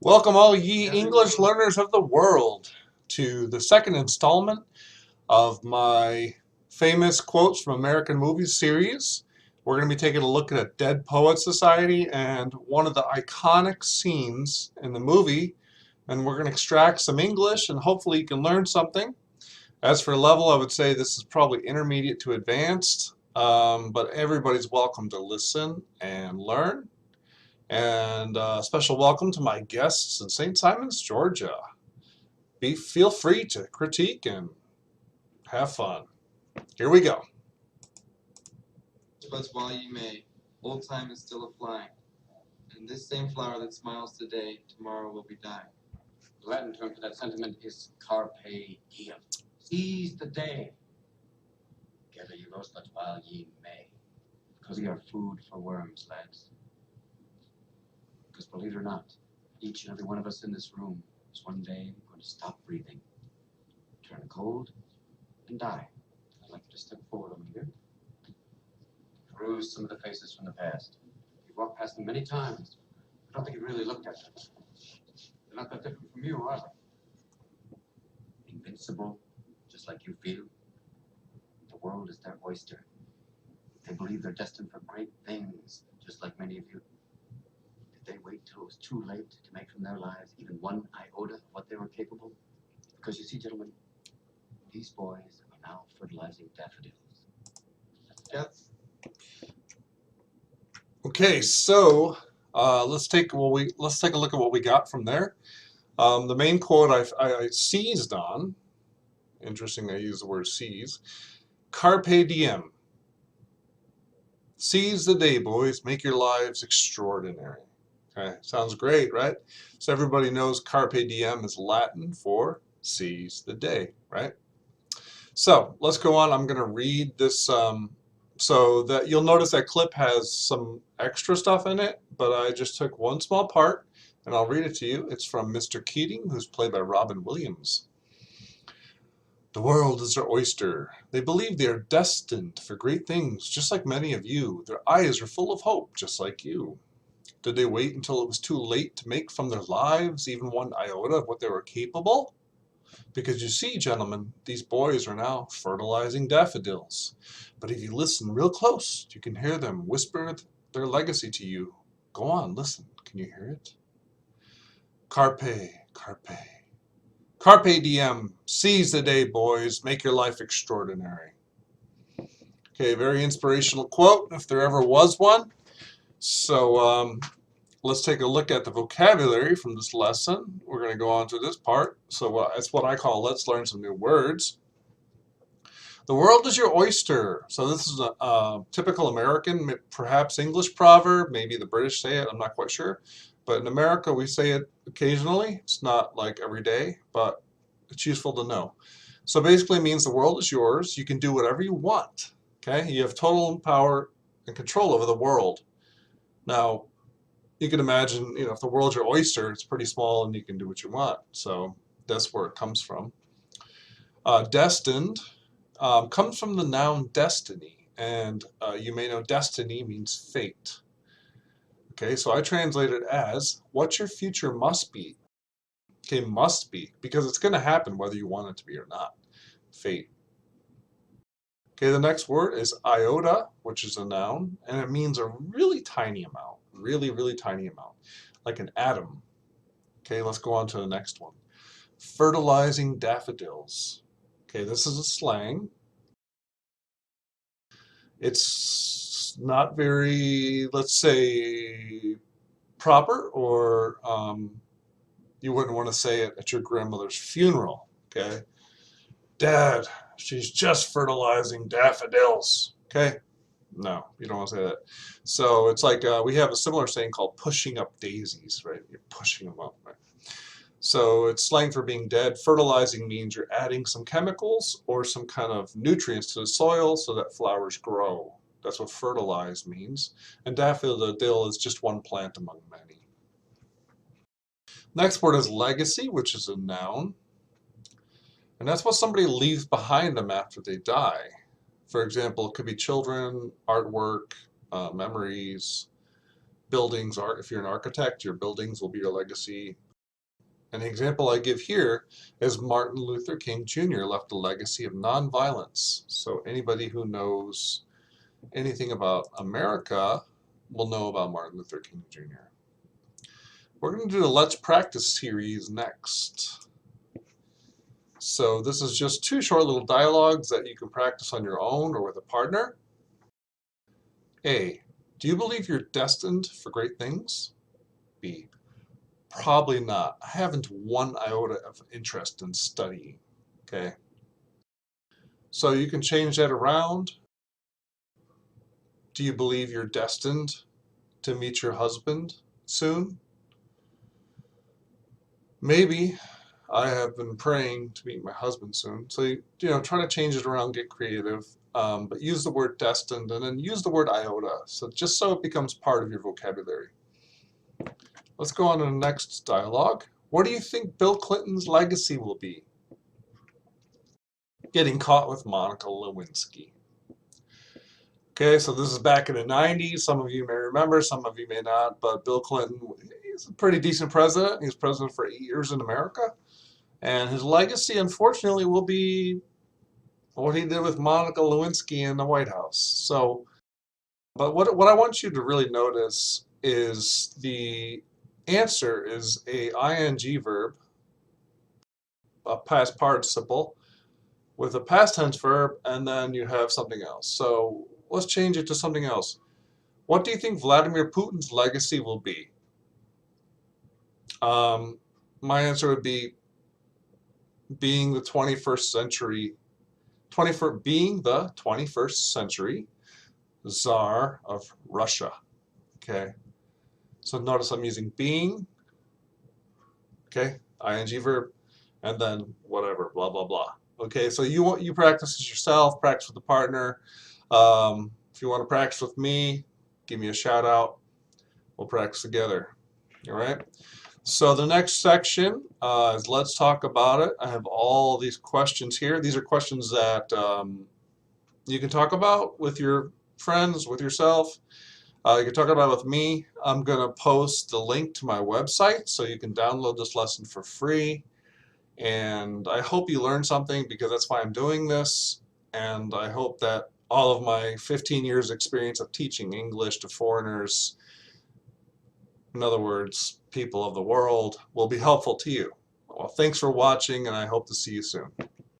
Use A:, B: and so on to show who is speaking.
A: Welcome, all ye English learners of the world, to the second installment of my famous quotes from American movies series. We're going to be taking a look at Dead Poets Society and one of the iconic scenes in the movie, and we're going to extract some English and hopefully you can learn something. As for level, I would say this is probably intermediate to advanced, but everybody's welcome to listen and learn. And special welcome to my guests in St. Simons, Georgia. Feel free to critique and have fun. Here we go.
B: But while you may, old time is still a-flying, and this same flower that smiles today, tomorrow will be dying.
C: The Latin term for that sentiment is carpe diem. Seize the day. Gather your rosebuds while ye may, because we are food for worms, lads. Because believe it or not, each and every one of us in this room is one day going to stop breathing, turn cold, and die. I'd like you to step forward over here. Peruse some of the faces from the past. You've walked past them many times. I don't think you really looked at them. They're not that different from you, are they? Invincible, just like you feel. The world is their oyster. They believe they're destined for great things, just like many of you. Did they wait till it was too late to make from their lives even one iota of what they were capable? Because you see, gentlemen, these boys are now fertilizing daffodils.
B: Yes.
A: Okay, so let's take a look at what we got from there. The main quote I seized on. Interesting, I use the word seize. Carpe diem. Seize the day, boys. Make your lives extraordinary. Okay, sounds great, right? So everybody knows carpe diem is Latin for seize the day, right? So let's go on. I'm going to read this. So that you'll notice that clip has some extra stuff in it, but I just took one small part and I'll read it to you. It's from Mr. Keating, who's played by Robin Williams. The world is their oyster. They believe they are destined for great things, just like many of you. Their eyes are full of hope, just like you. Did they wait until it was too late to make from their lives even one iota of what they were capable? Because you see, gentlemen, these boys are now fertilizing daffodils. But if you listen real close, you can hear them whisper their legacy to you. Go on, listen. Can you hear it? Carpe, carpe. Carpe diem. Seize the day, boys. Make your life extraordinary. Okay, very inspirational quote, if there ever was one. So let's take a look at the vocabulary from this lesson. We're going to go on to this part. So it's what I call let's learn some new words. The world is your oyster. So this is a typical American, perhaps English proverb. Maybe the British say it. I'm not quite sure. But in America, we say it occasionally. It's not like every day, but it's useful to know. So basically it means the world is yours. You can do whatever you want. Okay? You have total power and control over the world. Now, you can imagine, if the world's your oyster, it's pretty small and you can do what you want. So that's where it comes from. Destined comes from the noun destiny, and you may know destiny means fate. Okay, so I translate it as what your future must be. Okay, must be, because it's going to happen whether you want it to be or not. Fate. Okay, the next word is iota, which is a noun, and it means a really tiny amount. Really, really tiny amount. Like an atom. Okay, let's go on to the next one. Fertilizing daffodils. Okay, this is a slang. It's not very, let's say, proper, or you wouldn't want to say it at your grandmother's funeral. Okay, Dad, she's just fertilizing daffodils. Okay, no, you don't want to say that. So it's like we have a similar saying called pushing up daisies, right? You're pushing them up, right? So it's slang for being dead. Fertilizing means you're adding some chemicals or some kind of nutrients to the soil so that flowers grow. That's what fertilize means. And daffodil is just one plant among many. Next word is legacy, which is a noun. And that's what somebody leaves behind them after they die. For example, it could be children, artwork, memories, buildings. If you're an architect, your buildings will be your legacy. An example I give here is Martin Luther King Jr. left a legacy of nonviolence. So anybody who knows anything about America will know about Martin Luther King Jr. We're going to do the Let's Practice series next. So this is just 2 short little dialogues that you can practice on your own or with a partner. A. Do you believe you're destined for great things? B. Probably not. I haven't one iota of interest in studying. Okay. So you can change that around. Do you believe you're destined to meet your husband soon? Maybe. I have been praying to meet my husband soon. So, try to change it around, get creative, but use the word destined and then use the word iota. So just so it becomes part of your vocabulary. Let's go on to the next dialogue. What do you think Bill Clinton's legacy will be? Getting caught with Monica Lewinsky. Okay, so this is back in the 90s. Some of you may remember, some of you may not, but Bill Clinton, he's a pretty decent president. He was president for 8 years in America. And his legacy, unfortunately, will be what he did with Monica Lewinsky in the White House. So, but what I want you to really notice is the answer is a ing verb, a past participle, with a past tense verb, and then you have something else. So let's change it to something else. What do you think Vladimir Putin's legacy will be? My answer would be being the 21st century, being the 21st century Tsar of Russia. Okay. So notice I'm using being, okay, ing verb, and then whatever, blah, blah, blah. Okay, so you practice this yourself, practice with a partner. If you want to practice with me, give me a shout out. We'll practice together. All right. So the next section is let's talk about it. I have all these questions here. These are questions that you can talk about with your friends, with yourself. You can talk about it with me. I'm going to post the link to my website so you can download this lesson for free. And I hope you learned something because that's why I'm doing this. And I hope that all of my 15 years experience of teaching English to foreigners, in other words, people of the world, will be helpful to you. Well, thanks for watching, and I hope to see you soon.